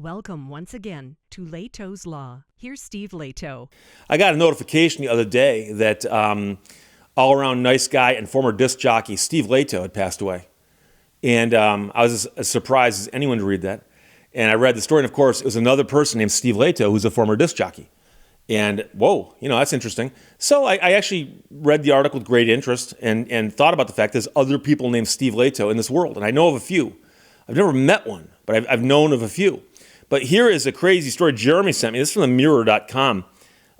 Welcome once again to Lehto's Law. Here's Steve Lehto. I got a notification the other day that all-around nice guy and former disc jockey Steve Lehto had passed away. And I was as surprised as anyone to read that. And I read the story, and of course, it was another person named Steve Lehto, who's a former disc jockey. And whoa, that's interesting. So I actually read the article with great interest and thought about the fact there's other people named Steve Lehto in this world. And I know of a few. I've never met one, but I've known of a few. But here is a crazy story Jeremy sent me. This is from the mirror.com.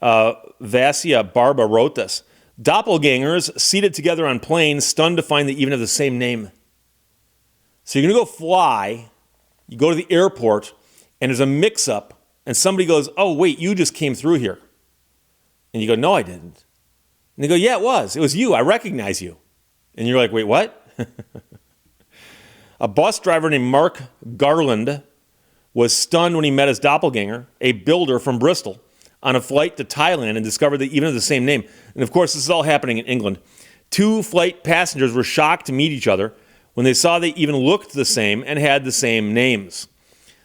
Vasia Barba wrote this. Doppelgangers seated together on planes, stunned to find they even have the same name. So you're going to go fly, you go to the airport, and there's a mix-up, and somebody goes, oh, wait, you just came through here. And you go, no, I didn't. And they go, yeah, it was you. I recognize you. And you're like, wait, what? A bus driver named Mark Garland was stunned when he met his doppelganger, a builder from Bristol, on a flight to Thailand and discovered they even have the same name. And of course, this is all happening in England. Two flight passengers were shocked to meet each other when they saw they even looked the same and had the same names.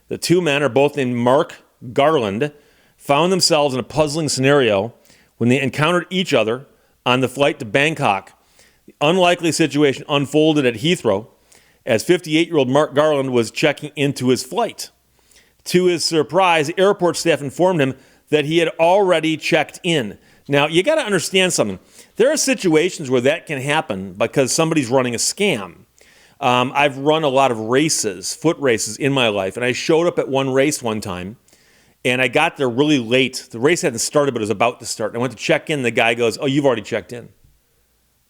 The two men are both named Mark Garland, found themselves in a puzzling scenario when they encountered each other on the flight to Bangkok. The unlikely situation unfolded at Heathrow as 58-year-old Mark Garland was checking into his flight. To his surprise, airport staff informed him that he had already checked in. Now, you got to understand something. There are situations where that can happen because somebody's running a scam. I've run a lot of races, foot races in my life, and I showed up at one race one time, and I got there really late. The race hadn't started, but it was about to start. And I went to check in. The guy goes, oh, you've already checked in.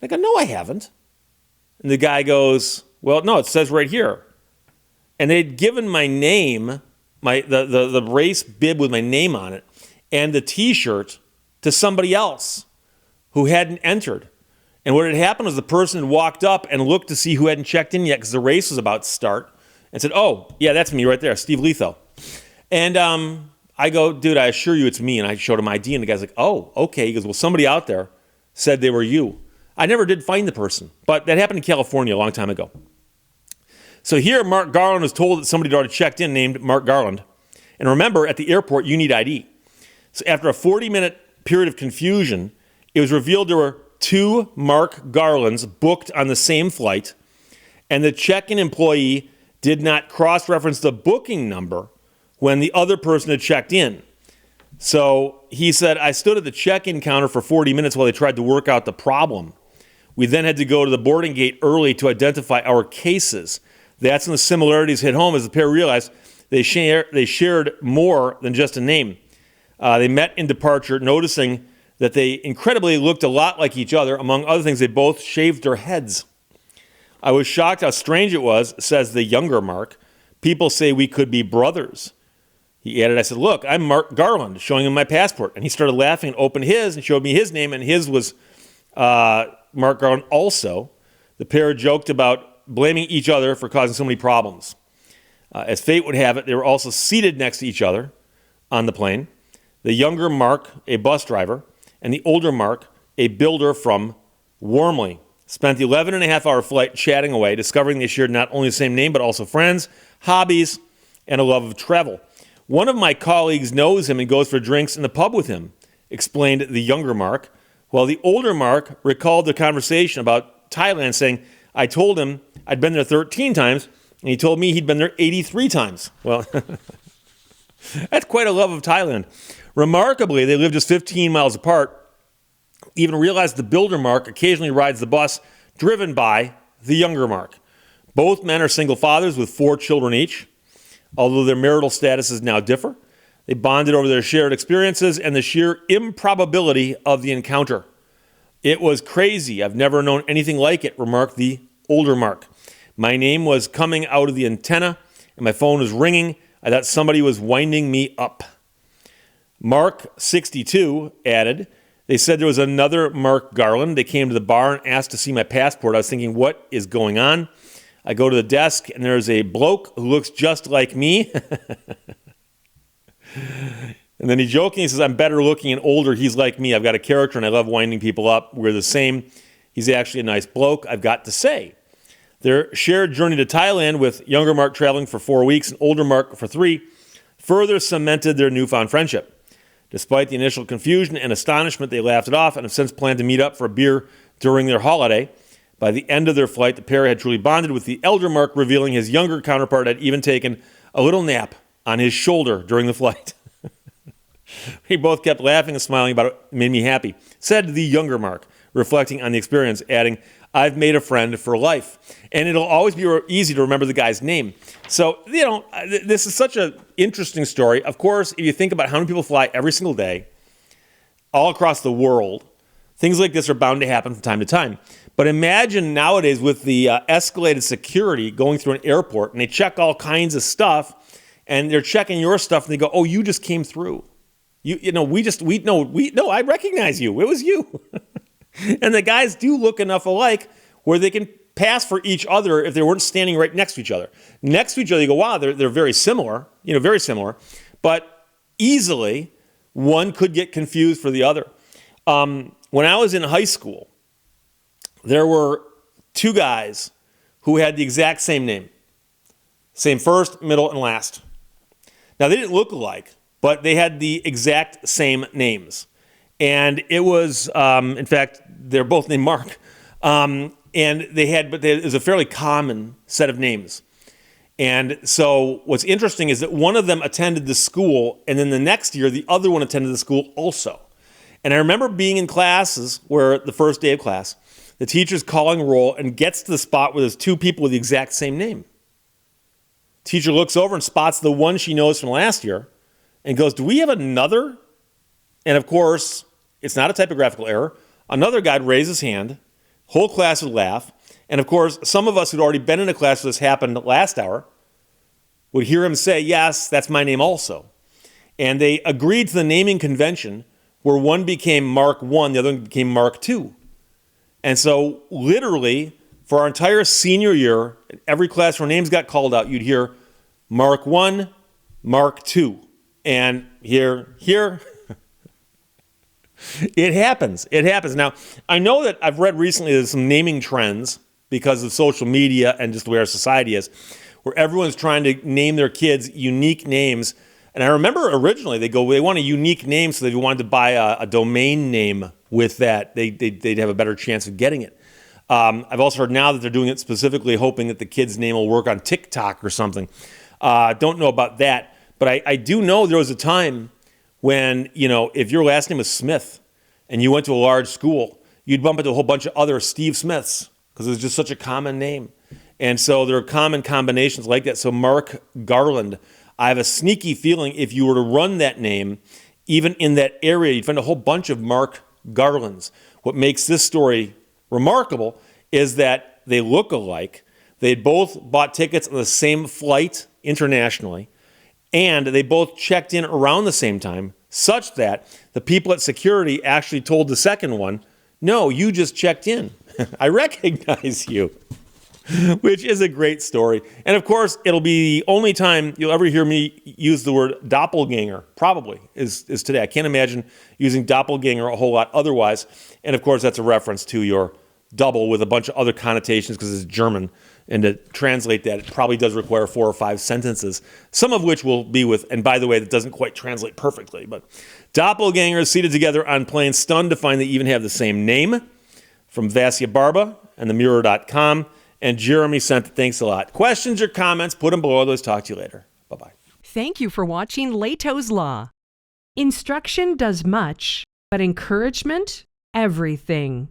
I go, no, I haven't. And the guy goes, well, no, it says right here. And they'd given my name, the race bib with my name on it, and the T-shirt to somebody else who hadn't entered. And what had happened was the person had walked up and looked to see who hadn't checked in yet because the race was about to start and said, oh, yeah, that's me right there, Steve Lehto. And I go, dude, I assure you it's me. And I showed him ID, and the guy's like, oh, okay. He goes, well, somebody out there said they were you. I never did find the person, but that happened in California a long time ago. So here, Mark Garland was told that somebody had already checked in named Mark Garland. And remember, at the airport, you need ID. So after a 40-minute period of confusion, it was revealed there were two Mark Garlands booked on the same flight, and the check-in employee did not cross-reference the booking number when the other person had checked in. So he said, I stood at the check-in counter for 40 minutes while they tried to work out the problem. We then had to go to the boarding gate early to identify our cases. That's when the similarities hit home as the pair realized they shared more than just a name. They met in departure, noticing that they incredibly looked a lot like each other. Among other things, they both shaved their heads. I was shocked how strange it was, says the younger Mark. People say we could be brothers. He added, I said, look, I'm Mark Garland, showing him my passport. And he started laughing and opened his and showed me his name, and his was Mark Garland also. The pair joked about blaming each other for causing so many problems. As fate would have it, they were also seated next to each other on the plane. The younger Mark, a bus driver, and the older Mark, a builder from Warmley, spent the 11-and-a-half-hour flight chatting away, discovering they shared not only the same name, but also friends, hobbies, and a love of travel. One of my colleagues knows him and goes for drinks in the pub with him, explained the younger Mark, while the older Mark recalled the conversation about Thailand, saying, I told him I'd been there 13 times, and he told me he'd been there 83 times. Well, that's quite a love of Thailand. Remarkably, they live just 15 miles apart. Even realized the builder Mark occasionally rides the bus driven by the younger Mark. Both men are single fathers with 4 children each. Although their marital statuses now differ, they bonded over their shared experiences and the sheer improbability of the encounter. It was crazy. I've never known anything like it, remarked the older Mark. My name was coming out of the antenna, and my phone was ringing. I thought somebody was winding me up. Mark, 62, added, they said there was another Mark Garland. They came to the bar and asked to see my passport. I was thinking, what is going on? I go to the desk, and there's a bloke who looks just like me. And then he jokingly says, I'm better looking and older. He's like me. I've got a character, and I love winding people up. We're the same. He's actually a nice bloke, I've got to say. Their shared journey to Thailand with younger Mark traveling for 4 weeks and older Mark for 3 further cemented their newfound friendship. Despite the initial confusion and astonishment, they laughed it off and have since planned to meet up for a beer during their holiday. By the end of their flight, the pair had truly bonded, with the elder Mark revealing his younger counterpart had even taken a little nap on his shoulder during the flight. We both kept laughing and smiling about it. It made me happy, said the younger Mark, reflecting on the experience, adding, I've made a friend for life. And it'll always be easy to remember the guy's name. So, this is such an interesting story. Of course, if you think about how many people fly every single day, all across the world, things like this are bound to happen from time to time. But imagine nowadays with the escalated security going through an airport, and they check all kinds of stuff, and they're checking your stuff, and they go, oh, you just came through. I recognize you. It was you. And the guys do look enough alike where they can pass for each other if they weren't standing right next to each other. Next to each other, you go, wow, they're very similar, very similar. But easily, one could get confused for the other. When I was in high school, there were two guys who had the exact same name. Same first, middle, and last. Now, they didn't look alike, but they had the exact same names. And it was, in fact, they're both named Mark. It was a fairly common set of names. And so what's interesting is that one of them attended the school, and then the next year, the other one attended the school also. And I remember being in classes where the first day of class, the teacher's calling roll and gets to the spot where there's two people with the exact same name. Teacher looks over and spots the one she knows from last year and goes, do we have another? And of course, it's not a typographical error. Another guy would raise his hand, whole class would laugh, and of course, some of us who'd already been in a class where this happened last hour would hear him say, yes, that's my name also. And they agreed to the naming convention where one became Mark 1, the other one became Mark 2. And so literally, for our entire senior year, every class where names got called out, you'd hear Mark 1, Mark 2. And here, it happens. It happens. Now, I know that I've read recently there's some naming trends because of social media and just the way our society is, where everyone's trying to name their kids unique names. And I remember originally they want a unique name, so if you wanted to buy a domain name with that, they'd have a better chance of getting it. I've also heard now that they're doing it specifically hoping that the kid's name will work on TikTok or something. Don't know about that. But I do know there was a time when, if your last name was Smith and you went to a large school, you'd bump into a whole bunch of other Steve Smiths because it was just such a common name. And so there are common combinations like that. So Mark Garland, I have a sneaky feeling if you were to run that name, even in that area, you'd find a whole bunch of Mark Garlands. What makes this story remarkable is that they look alike. They both bought tickets on the same flight internationally, and they both checked in around the same time, such that the people at security actually told the second one, no, you just checked in. I recognize you, which is a great story. And of course, it'll be the only time you'll ever hear me use the word doppelganger, probably, is today. I can't imagine using doppelganger a whole lot otherwise. And of course, that's a reference to your double with a bunch of other connotations because it's German. And to translate that, it probably does require 4 or 5 sentences, some of which will be with, and by the way, that doesn't quite translate perfectly, but doppelgangers seated together on planes, stunned to find they even have the same name, from Vasya Barba and themirror.com. And Jeremy sent it. Thanks a lot. Questions or comments, put them below. Let's talk to you later. Bye-bye. Thank you for watching Lehto's Law. Instruction does much, but encouragement, everything.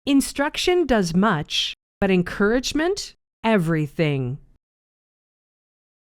Instruction does much, but encouragement, everything.